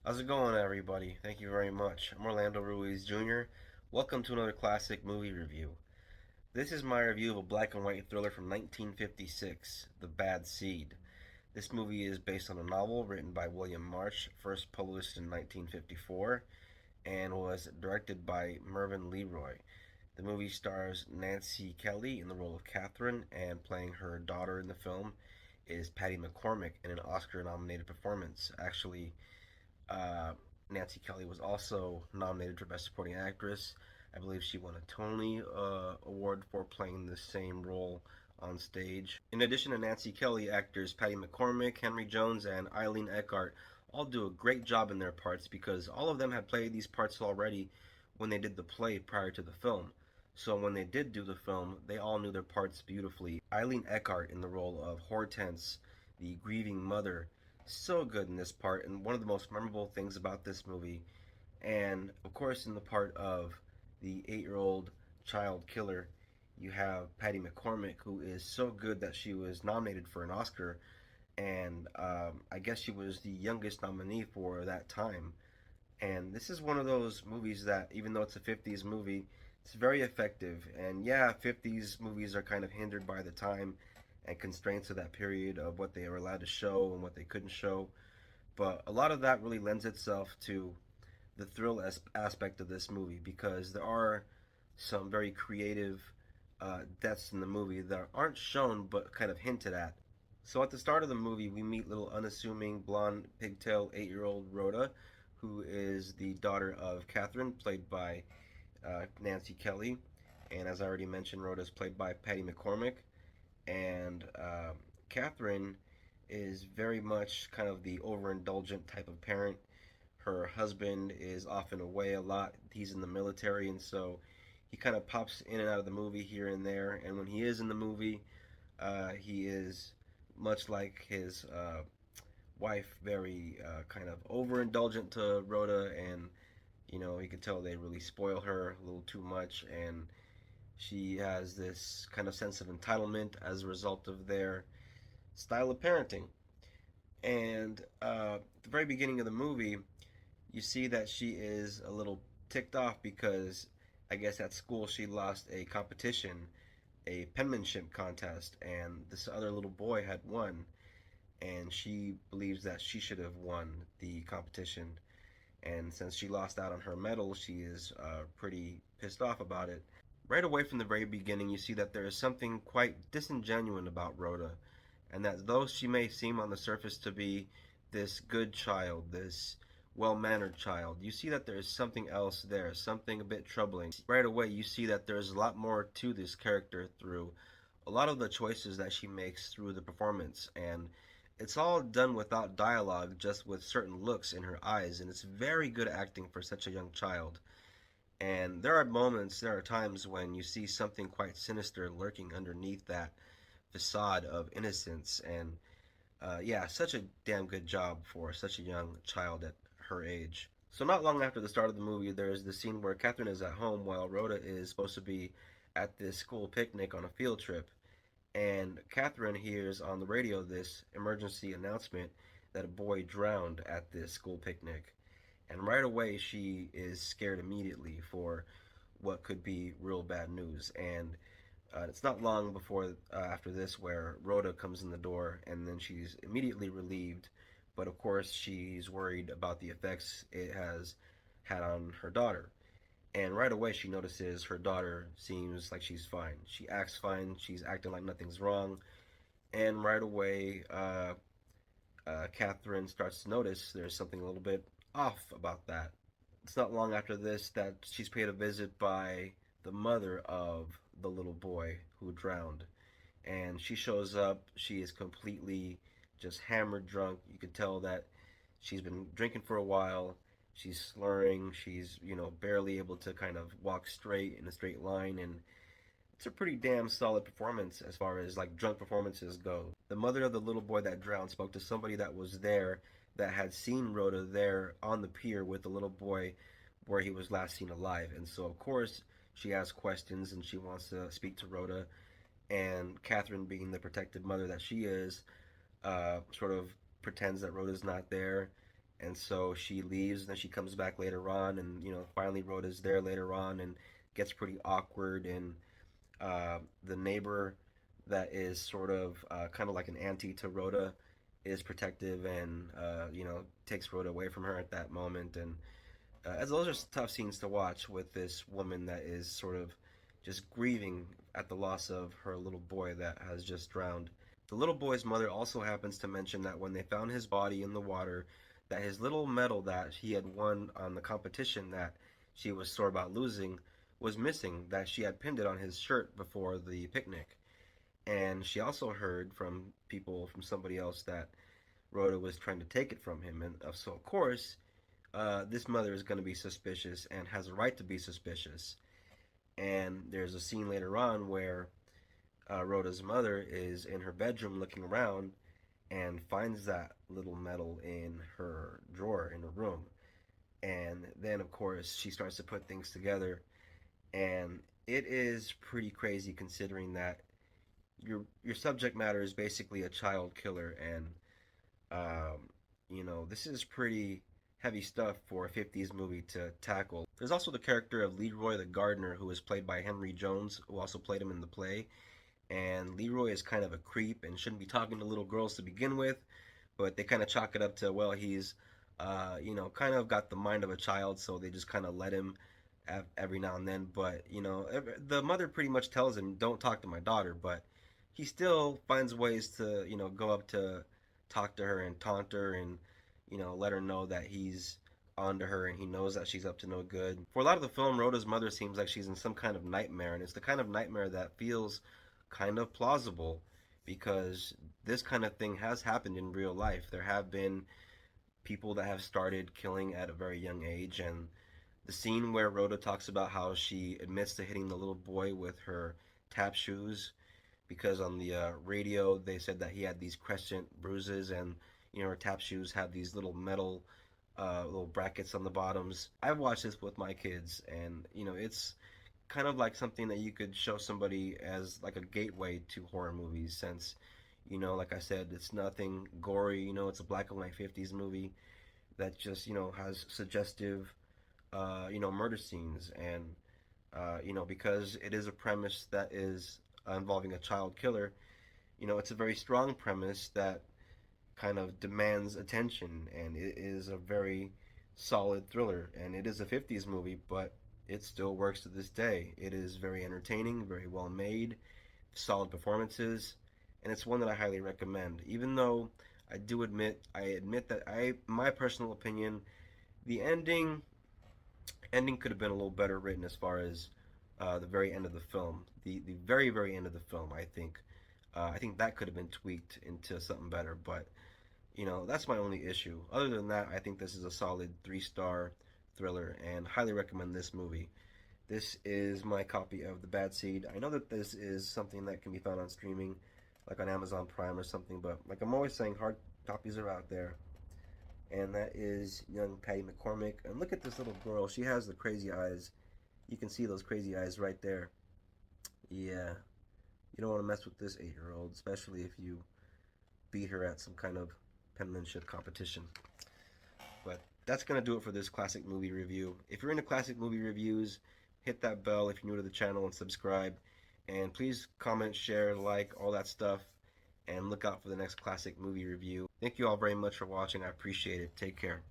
How's it going, everybody? Thank you very much. I'm Orlando Ruiz Jr. Welcome to another classic movie review. This is my review of a black and white thriller from 1956, The Bad Seed. This movie is based on a novel written by William Marsh, first published in 1954, and was directed by Mervyn Leroy. The movie stars Nancy Kelly in the role of Catherine, and playing her daughter in the film is Patty McCormick in an Oscar nominated performance. Actually, uh, Nancy Kelly was also nominated for Best Supporting Actress. I believe she won a Tony Award for playing the same role on stage. In addition to Nancy Kelly, actors Patty McCormick, Henry Jones, and Eileen Eckhart all do a great job in their parts because all of them had played these parts already when they did the play prior to the film. So when they did do the film, they all knew their parts beautifully. Eileen Eckhart in the role of Hortense, the grieving mother, so good in this part, and one of the most memorable things about this movie. And of course, in the part of the 8-year-old child killer, you have Patty McCormick, who is so good that she was nominated for an Oscar, and I guess she was the youngest nominee for that time. And this is one of those movies that, even though it's a 50s movie, it's very effective. And yeah, 50s movies are kind of hindered by the time and constraints of that period of what they were allowed to show and what they couldn't show. But a lot of that really lends itself to the thrill aspect of this movie because there are some very creative deaths in the movie that aren't shown but kind of hinted at. So at the start of the movie, we meet little unassuming blonde pigtail 8-year-old Rhoda, who is the daughter of Catherine, played by Nancy Kelly. And as I already mentioned, Rhoda is played by Patty McCormick. And Catherine is very much kind of the overindulgent type of parent. Her husband is often away a lot. He's in the military, and so he kind of pops in and out of the movie here and there. And when he is in the movie, he is much like his wife, very kind of overindulgent to Rhoda, and you can tell they really spoil her a little too much, and she has this kind of sense of entitlement as a result of their style of parenting. And at the very beginning of the movie, you see that she is a little ticked off because I guess at school she lost a competition, a penmanship contest, and this other little boy had won, and she believes that she should have won the competition. And since she lost out on her medal, she is pretty pissed off about it. Right away from the very beginning, you see that there is something quite disingenuous about Rhoda, and that though she may seem on the surface to be this good child, this well mannered child, you see that there is something else there, something a bit troubling. Right away, you see that there's a lot more to this character through a lot of the choices that she makes through the performance, and it's all done without dialogue, just with certain looks in her eyes, and it's very good acting for such a young child. And there are times when you see something quite sinister lurking underneath that facade of innocence. And yeah, such a damn good job for such a young child at her age. So, not long after the start of the movie, there's the scene where Catherine is at home while Rhoda is supposed to be at this school picnic on a field trip. And Catherine hears on the radio this emergency announcement that a boy drowned at this school picnic. And right away, she is scared immediately for what could be real bad news. And it's not long before after this where Rhoda comes in the door, and then she's immediately relieved. But of course, she's worried about the effects it has had on her daughter. And right away, she notices her daughter seems like she's fine. She acts fine. She's acting like nothing's wrong. And right away, Catherine starts to notice there's something a little bit off about that. It's not long after this that she's paid a visit by the mother of the little boy who drowned. And she shows up. She is completely just hammered drunk. You can tell that she's been drinking for a while. She's slurring. She's, barely able to kind of walk straight in a straight line. And it's a pretty damn solid performance as far as like drunk performances go. The mother of the little boy that drowned spoke to somebody that was there that had seen Rhoda there on the pier with the little boy where he was last seen alive. And so, of course, she asks questions and she wants to speak to Rhoda. And Catherine, being the protective mother that she is, sort of pretends that Rhoda's not there. And so she leaves, and then she comes back later on, and finally Rhoda's there later on, and gets pretty awkward. And the neighbor that is sort of kind of like an auntie to Rhoda is protective, and takes Rhoda away from her at that moment. And as those are tough scenes to watch with this woman that is sort of just grieving at the loss of her little boy that has just drowned. The little boy's mother also happens to mention that when they found his body in the water, that his little medal that he had won on the competition that she was sore about losing was missing, that she had pinned it on his shirt before the picnic. And she also heard from people, from somebody else, that Rhoda was trying to take it from him. And so, of course, this mother is going to be suspicious and has a right to be suspicious. And there's a scene later on where Rhoda's mother is in her bedroom looking around and finds that little medal in her drawer in her room. And then, of course, she starts to put things together. And it is pretty crazy considering that your subject matter is basically a child killer, and this is pretty heavy stuff for a 50s movie to tackle. There's also the character of Leroy the gardener, who is played by Henry Jones, who also played him in the play. And Leroy is kind of a creep and shouldn't be talking to little girls to begin with, but they kind of chalk it up to, well, he's kind of got the mind of a child, so they just kind of let him every now and then. But the mother pretty much tells him, don't talk to my daughter, but he still finds ways to go up to talk to her and taunt her, and let her know that he's onto her and he knows that she's up to no good. For a lot of the film, Rhoda's mother seems like she's in some kind of nightmare, and it's the kind of nightmare that feels kind of plausible, because this kind of thing has happened in real life. There have been people that have started killing at a very young age. And the scene where Rhoda talks about how she admits to hitting the little boy with her tap shoes, because on the radio they said that he had these crescent bruises, and her tap shoes have these little metal little brackets on the bottoms. I've watched this with my kids, and it's kind of like something that you could show somebody as like a gateway to horror movies, since like I said, it's nothing gory. It's a black and white 50s movie that just has suggestive murder scenes. And because it is a premise that is involving a child killer, it's a very strong premise that kind of demands attention, and it is a very solid thriller. And it is a 50s movie, but it still works to this day. It is very entertaining, very well made, solid performances, and it's one that I highly recommend. Even though I admit that my personal opinion, the ending could have been a little better written as far as the very end of the film. The very very end of the film, I think that could have been tweaked into something better. But that's my only issue. Other than that, I think this is a solid 3-star thriller, and highly recommend this movie. This is my copy of The Bad Seed. I know that this is something that can be found on streaming, like on Amazon Prime or something, but like I'm always saying, hard copies are out there. And that is young Patty McCormick. And look at this little girl. She has the crazy eyes. You can see those crazy eyes right there. Yeah, you don't want to mess with this 8-year-old, especially if you beat her at some kind of penmanship competition. But that's going to do it for this classic movie review. If you're into classic movie reviews, hit that bell if you're new to the channel, and subscribe. And please comment, share, like, all that stuff. And look out for the next classic movie review. Thank you all very much for watching. I appreciate it. Take care.